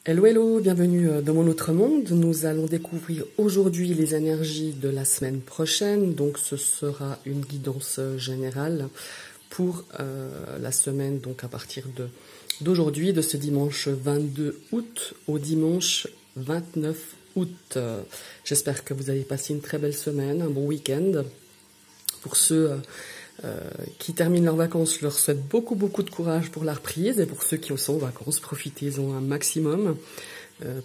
Hello, hello, bienvenue dans mon autre monde. Nous allons découvrir aujourd'hui les énergies de la semaine prochaine. Donc ce sera une guidance générale pour la semaine, donc à partir d'aujourd'hui, de ce dimanche 22 août au dimanche 29 août. J'espère que vous avez passé une très belle semaine, un bon week-end. Pour ceux qui terminent leurs vacances, je leur souhaite beaucoup de courage pour la reprise. Et pour ceux qui sont en vacances, profitez-en un maximum.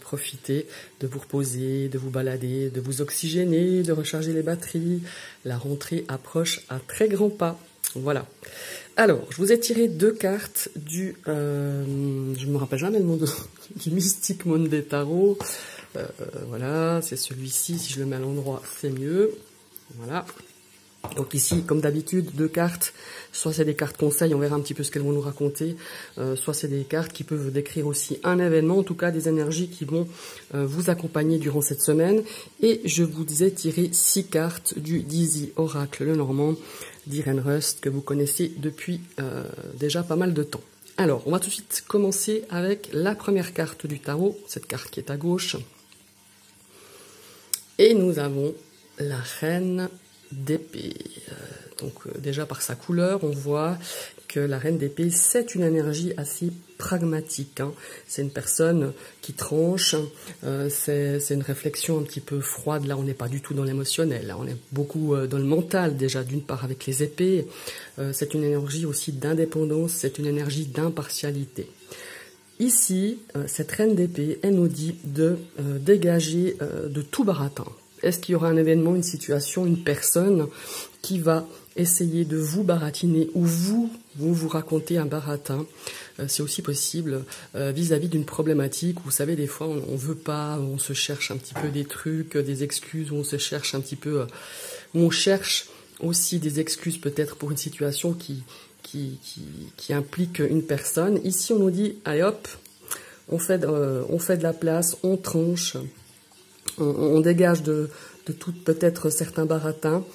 Profitez de vous reposer, de vous balader, de vous oxygéner, de recharger les batteries. La rentrée approche à très grands pas. Voilà. Alors, je vous ai tiré deux cartes du... je ne me rappelle jamais le nom du Mystic Monday Tarot. Voilà, c'est celui-ci. Si je le mets à l'endroit, c'est mieux. Voilà. Donc ici, comme d'habitude, deux cartes, soit c'est des cartes conseils, on verra un petit peu ce qu'elles vont nous raconter, soit c'est des cartes qui peuvent décrire aussi un événement, en tout cas des énergies qui vont vous accompagner durant cette semaine. Et je vous ai tiré 6 cartes du Dizzy Oracle le Normand d'Irene Rust, que vous connaissez depuis déjà pas mal de temps. Alors, on va tout de suite commencer avec la première carte du tarot, cette carte qui est à gauche. Et nous avons la Reine d'épée. Donc déjà par sa couleur, on voit que la reine d'épée, c'est une énergie assez pragmatique. Hein. C'est une personne qui tranche, c'est une réflexion un petit peu froide. Là, on n'est pas du tout dans l'émotionnel. Là, on est beaucoup dans le mental déjà, d'une part avec les épées. C'est une énergie aussi d'indépendance, c'est une énergie d'impartialité. Ici, cette reine d'épée, elle nous dit de dégager de tout baratin. Est-ce qu'il y aura un événement, une situation, une personne qui va essayer de vous baratiner ou vous raconter un baratin? C'est aussi possible vis-à-vis d'une problématique où, vous savez, des fois, on veut pas, on se cherche un petit peu des trucs, des excuses, où on se cherche un petit peu, où on cherche aussi des excuses peut-être pour une situation qui implique une personne. Ici, on nous dit, allez hop, on fait de la place, on tranche. On dégage de tout peut-être certains baratins.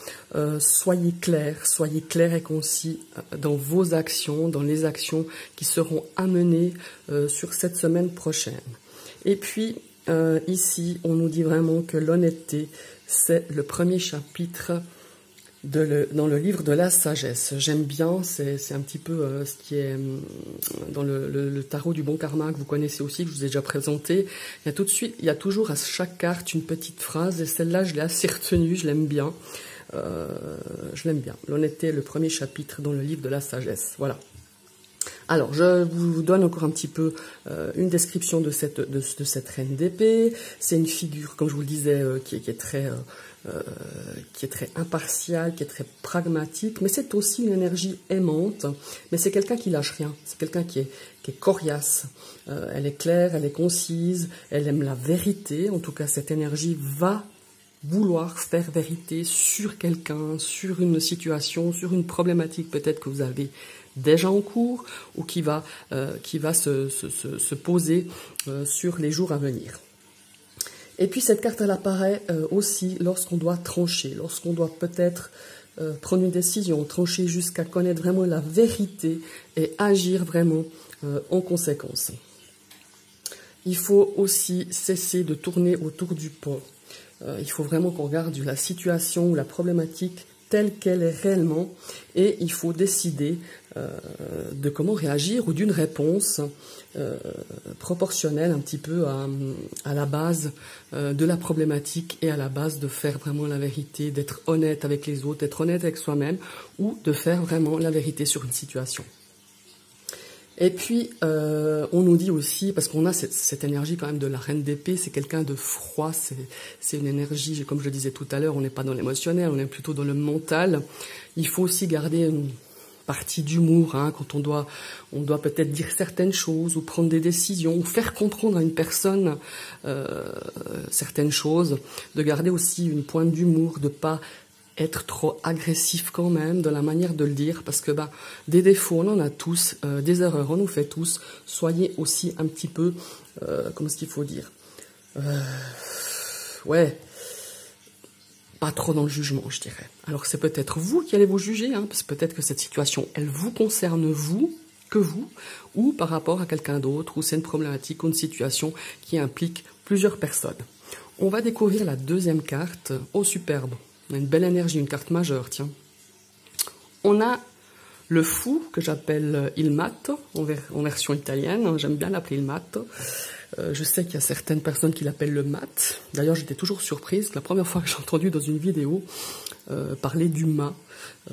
Soyez clairs et concis dans vos actions, dans les actions qui seront amenées sur cette semaine prochaine. Et puis, ici, on nous dit vraiment que l'honnêteté, c'est le premier chapitre dans le livre de la sagesse. J'aime bien, c'est un petit peu ce qui est dans le tarot du bon karma que vous connaissez aussi, que je vous ai déjà présenté. Il y a toujours à chaque carte une petite phrase, et celle-là, je l'ai assez retenue, je l'aime bien. L'honnêteté est le premier chapitre dans le livre de la sagesse. Voilà. Alors, je vous donne encore un petit peu une description de cette reine d'épée. C'est une figure, comme je vous le disais, qui est très impartiale, qui est très pragmatique, mais c'est aussi une énergie aimante, mais c'est quelqu'un qui lâche rien, c'est quelqu'un qui est coriace, elle est claire, elle est concise, elle aime la vérité. En tout cas, cette énergie va vouloir faire vérité sur quelqu'un, sur une situation, sur une problématique peut-être que vous avez déjà en cours ou qui va se poser sur les jours à venir. Et puis cette carte, elle apparaît aussi lorsqu'on doit trancher, lorsqu'on doit peut-être prendre une décision, trancher jusqu'à connaître vraiment la vérité et agir vraiment en conséquence. Il faut aussi cesser de tourner autour du pot. Il faut vraiment qu'on regarde la situation ou la problématique telle qu'elle est réellement, et il faut décider de comment réagir ou d'une réponse proportionnelle un petit peu à la base de la problématique et à la base de faire vraiment la vérité, d'être honnête avec les autres, d'être honnête avec soi-même ou de faire vraiment la vérité sur une situation. Et puis, on nous dit aussi, parce qu'on a cette énergie quand même de la reine d'épée, c'est quelqu'un de froid, c'est une énergie, comme je le disais tout à l'heure, on n'est pas dans l'émotionnel, on est plutôt dans le mental. Il faut aussi garder une partie d'humour, hein, quand on doit peut-être dire certaines choses, ou prendre des décisions, ou faire comprendre à une personne certaines choses, de garder aussi une pointe d'humour, de pas être trop agressif quand même dans la manière de le dire, parce que des défauts on en a tous, des erreurs on nous fait tous. Soyez aussi un petit peu comment est-ce qu'il faut dire, pas trop dans le jugement, je dirais. Alors c'est peut-être vous qui allez vous juger, hein, parce que peut-être que cette situation elle vous concerne vous, que vous, ou par rapport à quelqu'un d'autre, ou c'est une problématique ou une situation qui implique plusieurs personnes. On va découvrir la deuxième carte. Oh, superbe. On a une belle énergie, une carte majeure, tiens. On a le fou, que j'appelle il matto, en version italienne. J'aime bien l'appeler il matto. Je sais qu'il y a certaines personnes qui l'appellent le mat. D'ailleurs, j'étais toujours surprise. La première fois que j'ai entendu dans une vidéo parler du mât,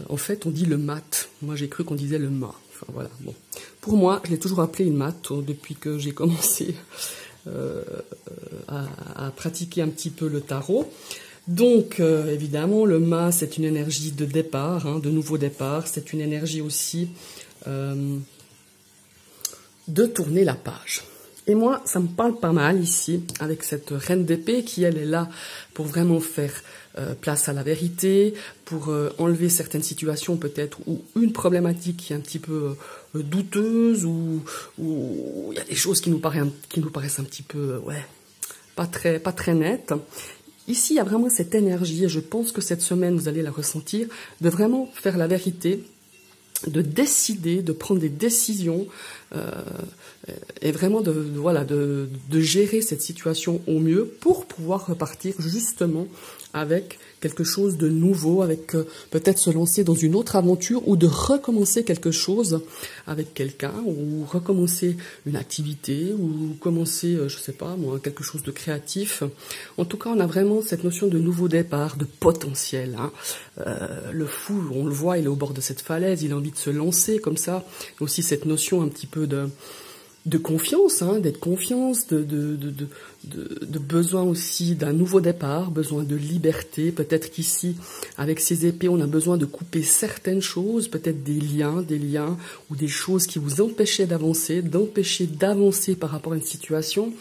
en fait, on dit le mat. Moi, j'ai cru qu'on disait le mât. Enfin, voilà. Bon. Pour moi, je l'ai toujours appelé il matto depuis que j'ai commencé à pratiquer un petit peu le tarot. Donc, évidemment, le mât, c'est une énergie de départ, hein, de nouveau départ. C'est une énergie aussi de tourner la page. Et moi, ça me parle pas mal ici, avec cette reine d'épée qui, elle, est là pour vraiment faire place à la vérité, pour enlever certaines situations peut-être, ou une problématique qui est un petit peu douteuse, ou il y a des choses qui nous paraissent un petit peu, ouais, pas très nettes. Ici, il y a vraiment cette énergie, et je pense que cette semaine, vous allez la ressentir, de vraiment faire la vérité, de décider, de prendre des décisions, et vraiment de gérer cette situation au mieux pour pouvoir repartir justement avec quelque chose de nouveau, avec peut-être se lancer dans une autre aventure ou de recommencer quelque chose avec quelqu'un ou recommencer une activité ou commencer, je sais pas moi, quelque chose de créatif. En tout cas, on a vraiment cette notion de nouveau départ, de potentiel. Hein. Le fou, on le voit, il est au bord de cette falaise, il a envie de se lancer comme ça. Aussi cette notion un petit peu de confiance, hein, d'être confiance, de besoin aussi d'un nouveau départ, besoin de liberté. Peut-être qu'ici, avec ces épées, on a besoin de couper certaines choses, peut-être des liens ou des choses qui vous empêchaient d'avancer, par rapport à une situation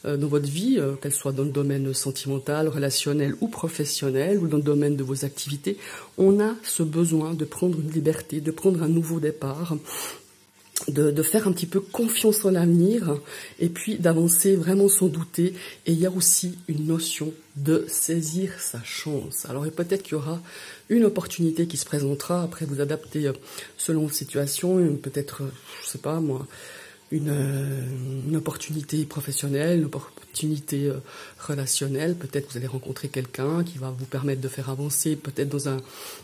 dans votre vie, qu'elle soit dans le domaine sentimental, relationnel ou professionnel, ou dans le domaine de vos activités. On a ce besoin de prendre une liberté, de prendre un nouveau départ, de faire un petit peu confiance en l'avenir et puis d'avancer vraiment sans douter. Et il y a aussi une notion de saisir sa chance. Alors peut-être qu'il y aura une opportunité qui se présentera, après vous adapter selon la situation, peut-être, je sais pas moi, une opportunité professionnelle, une opportunité relationnelle. Peut-être vous allez rencontrer quelqu'un qui va vous permettre de faire avancer, peut-être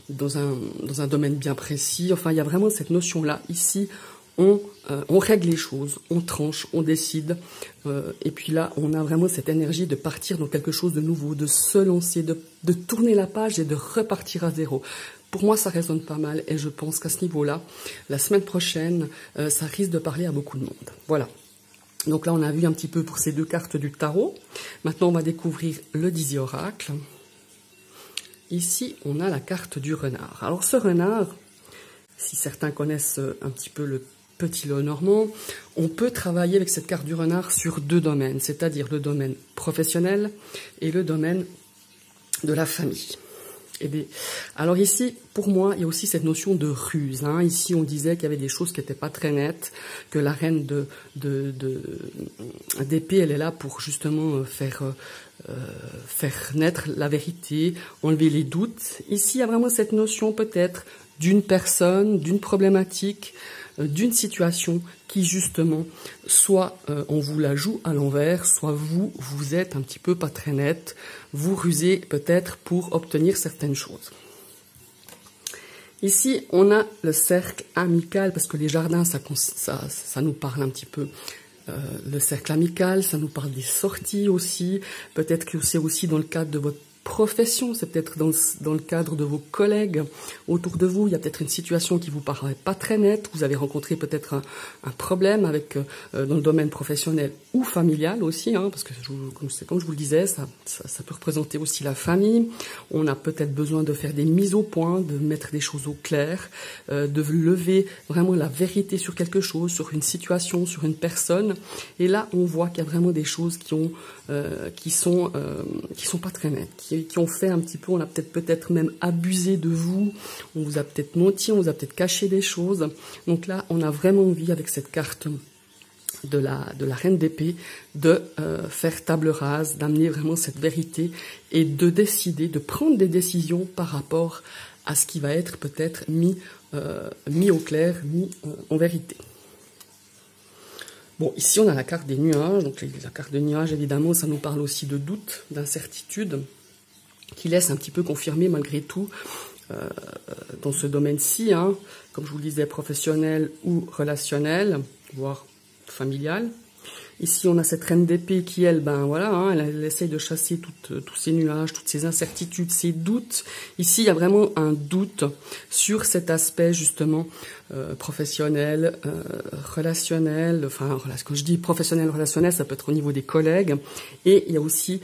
dans un domaine bien précis. Enfin, il y a vraiment cette notion-là ici. On règle les choses, on tranche, on décide, et puis là, on a vraiment cette énergie de partir dans quelque chose de nouveau, de se lancer, de tourner la page et de repartir à zéro. Pour moi, ça résonne pas mal, et je pense qu'à ce niveau-là, la semaine prochaine, ça risque de parler à beaucoup de monde. Voilà. Donc là, on a vu un petit peu pour ces deux cartes du tarot. Maintenant, on va découvrir le Dizzy Oracle. Ici, on a la carte du renard. Alors, ce renard, si certains connaissent un petit peu le Petit Lenormand, on peut travailler avec cette carte du renard sur deux domaines, c'est-à-dire le domaine professionnel et le domaine de la famille. Alors ici, pour moi, il y a aussi cette notion de ruse. Hein. Ici, on disait qu'il y avait des choses qui n'étaient pas très nettes, que la reine d'épée, elle est là pour justement faire naître la vérité, enlever les doutes. Ici, il y a vraiment cette notion peut-être d'une personne, d'une problématique, d'une situation qui justement, soit on vous la joue à l'envers, soit vous êtes un petit peu pas très net, vous rusez peut-être pour obtenir certaines choses. Ici, on a le cercle amical, parce que les jardins, ça nous parle un petit peu. Le cercle amical, ça nous parle des sorties aussi, peut-être que c'est aussi dans le cadre de votre profession, c'est peut-être dans le cadre de vos collègues autour de vous, il y a peut-être une situation qui vous paraît pas très nette, vous avez rencontré peut-être un problème avec dans le domaine professionnel ou familial aussi, hein, parce que comme je vous le disais, ça peut représenter aussi la famille. On a peut-être besoin de faire des mises au point, de mettre des choses au clair, de lever vraiment la vérité sur quelque chose, sur une situation, sur une personne. Et là, on voit qu'il y a vraiment des choses qui sont pas très nettes, qui ont fait un petit peu, on a peut-être même abusé de vous, on vous a peut-être menti, on vous a peut-être caché des choses. Donc là, on a vraiment envie, avec cette carte de la reine d'épée, de faire table rase, d'amener vraiment cette vérité et de décider, de prendre des décisions par rapport à ce qui va être peut-être mis au clair, mis en vérité. Bon, ici on a la carte des nuages, donc la carte des nuages évidemment ça nous parle aussi de doute, d'incertitude, qui laisse un petit peu confirmer malgré tout dans ce domaine-ci, hein, comme je vous le disais, professionnel ou relationnel, voire familial. Ici, on a cette reine d'épée qui, elle, ben voilà, hein, elle essaye de chasser tous ces nuages, toutes ces incertitudes, ces doutes. Ici, il y a vraiment un doute sur cet aspect, justement, professionnel, relationnel. Enfin, quand je dis professionnel, relationnel, ça peut être au niveau des collègues. Et il y a aussi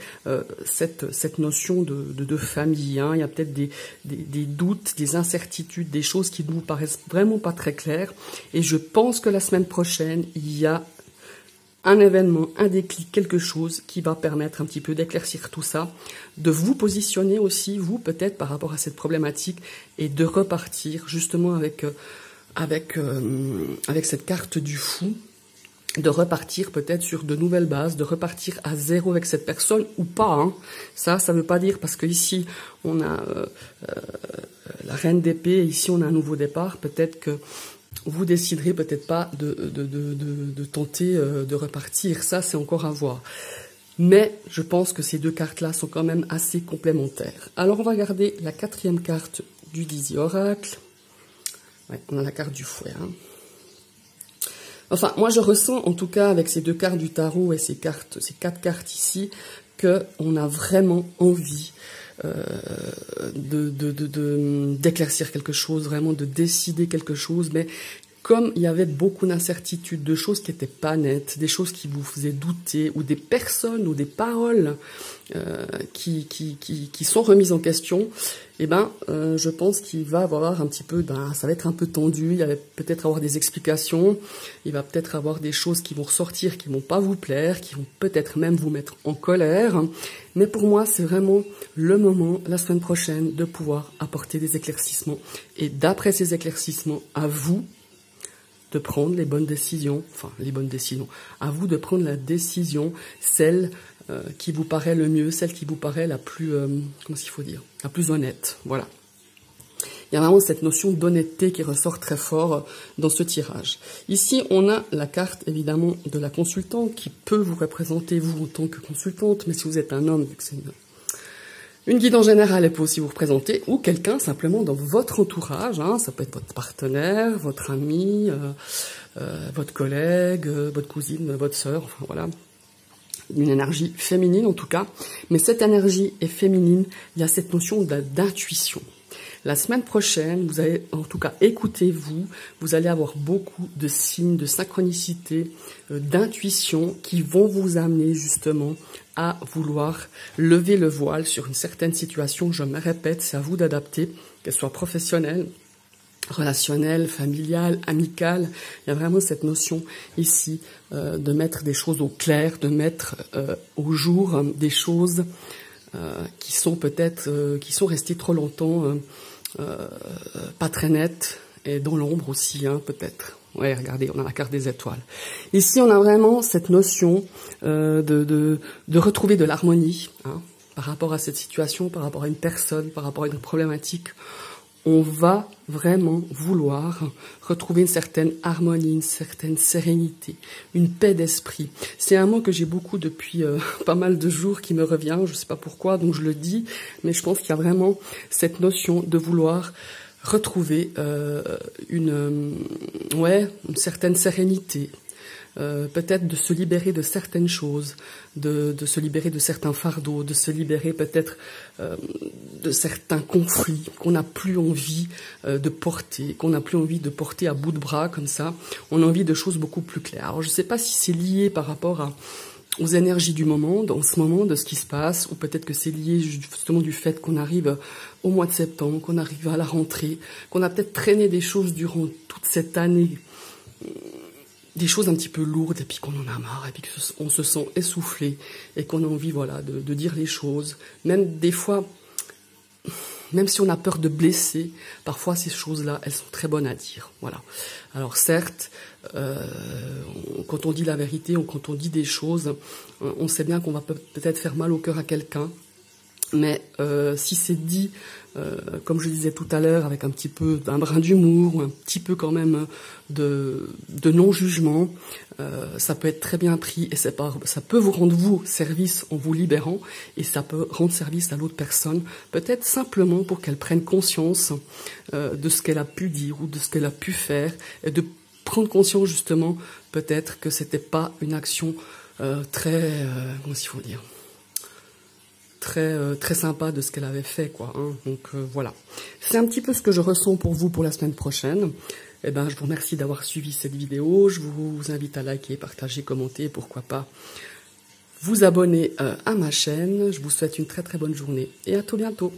cette notion de famille. Hein. Il y a peut-être des doutes, des incertitudes, des choses qui ne vous paraissent vraiment pas très claires. Et je pense que la semaine prochaine, il y a un événement, un déclic, quelque chose qui va permettre un petit peu d'éclaircir tout ça, de vous positionner aussi, vous peut-être par rapport à cette problématique, et de repartir justement avec cette carte du fou, de repartir peut-être sur de nouvelles bases, de repartir à zéro avec cette personne ou pas. Hein. Ça veut pas dire, parce que ici on a la reine d'épée, ici on a un nouveau départ, peut-être que vous déciderez peut-être pas de tenter de repartir, ça c'est encore à voir. Mais je pense que ces deux cartes-là sont quand même assez complémentaires. Alors on va regarder la quatrième carte du Dizzy Oracle. Ouais, on a la carte du fouet. Hein. Enfin, moi je ressens en tout cas avec ces deux cartes du tarot et ces quatre cartes ici, qu'on a vraiment envie d'éclaircir quelque chose, vraiment de décider quelque chose, mais comme il y avait beaucoup d'incertitudes, de choses qui n'étaient pas nettes, des choses qui vous faisaient douter, ou des personnes ou des paroles qui sont remises en question, eh ben, je pense qu'il va avoir un petit peu, ça va être un peu tendu, il va peut-être avoir des explications, il va peut-être avoir des choses qui vont ressortir, qui vont pas vous plaire, qui vont peut-être même vous mettre en colère, mais pour moi, c'est vraiment le moment, la semaine prochaine, de pouvoir apporter des éclaircissements, et d'après ces éclaircissements, à vous de prendre les bonnes décisions, à vous de prendre la décision, celle qui vous paraît le mieux, celle qui vous paraît la plus, la plus honnête, voilà. Il y a vraiment cette notion d'honnêteté qui ressort très fort dans ce tirage. Ici, on a la carte, évidemment, de la consultante qui peut vous représenter, vous, en tant que consultante, mais si vous êtes un homme, vu que c'est une guide en général, elle peut aussi vous représenter, ou quelqu'un simplement dans votre entourage, hein, ça peut être votre partenaire, votre ami, votre collègue, votre cousine, votre sœur, enfin voilà, une énergie féminine en tout cas. Mais cette énergie est féminine, il y a cette notion d'intuition. La semaine prochaine, vous allez, en tout cas, écoutez-vous, vous allez avoir beaucoup de signes de synchronicité, d'intuition qui vont vous amener justement à vouloir lever le voile sur une certaine situation. Je me répète, c'est à vous d'adapter, qu'elle soit professionnelle, relationnelle, familiale, amicale. Il y a vraiment cette notion ici de mettre des choses au clair, de mettre au jour des choses qui sont peut-être, qui sont restées trop longtemps pas très nettes, et dans l'ombre aussi, hein, peut-être. Ouais, regardez, on a la carte des étoiles. Ici, on a vraiment cette notion de retrouver de l'harmonie, hein, par rapport à cette situation, par rapport à une personne, par rapport à une problématique. On va vraiment vouloir retrouver une certaine harmonie, une certaine sérénité, une paix d'esprit. C'est un mot que j'ai beaucoup depuis pas mal de jours qui me revient, je ne sais pas pourquoi, donc je le dis, mais je pense qu'il y a vraiment cette notion de vouloir retrouver une certaine sérénité, peut-être de se libérer de certaines choses, de se libérer de certains fardeaux, de se libérer peut-être de certains conflits qu'on n'a plus envie de porter, qu'on n'a plus envie de porter à bout de bras comme ça. On a envie de choses beaucoup plus claires. Alors je ne sais pas si c'est lié par rapport aux énergies du moment, dans ce moment, de ce qui se passe, ou peut-être que c'est lié justement du fait qu'on arrive au mois de septembre, qu'on arrive à la rentrée, qu'on a peut-être traîné des choses durant toute cette année, des choses un petit peu lourdes, et puis qu'on en a marre, et puis qu'on se sent essoufflé, et qu'on a envie, voilà, de dire les choses. Même des fois, même si on a peur de blesser, parfois ces choses-là, elles sont très bonnes à dire. Voilà. Alors certes, quand on dit la vérité, ou quand on dit des choses, on sait bien qu'on va peut-être faire mal au cœur à quelqu'un, Mais si c'est dit, comme je disais tout à l'heure, avec un petit peu d'un brin d'humour, ou un petit peu quand même de non-jugement, ça peut être très bien pris et ça peut vous rendre vous service en vous libérant, et ça peut rendre service à l'autre personne, peut-être simplement pour qu'elle prenne conscience de ce qu'elle a pu dire ou de ce qu'elle a pu faire, et de prendre conscience justement peut-être que c'était pas une action très, comment il faut dire, très sympa de ce qu'elle avait fait, quoi. Hein. Donc voilà, c'est un petit peu ce que je ressens pour vous pour la semaine prochaine. Eh ben, je vous remercie d'avoir suivi cette vidéo. Je vous invite à liker, partager, commenter, pourquoi pas vous abonner à ma chaîne. Je vous souhaite une très très bonne journée et à tout bientôt.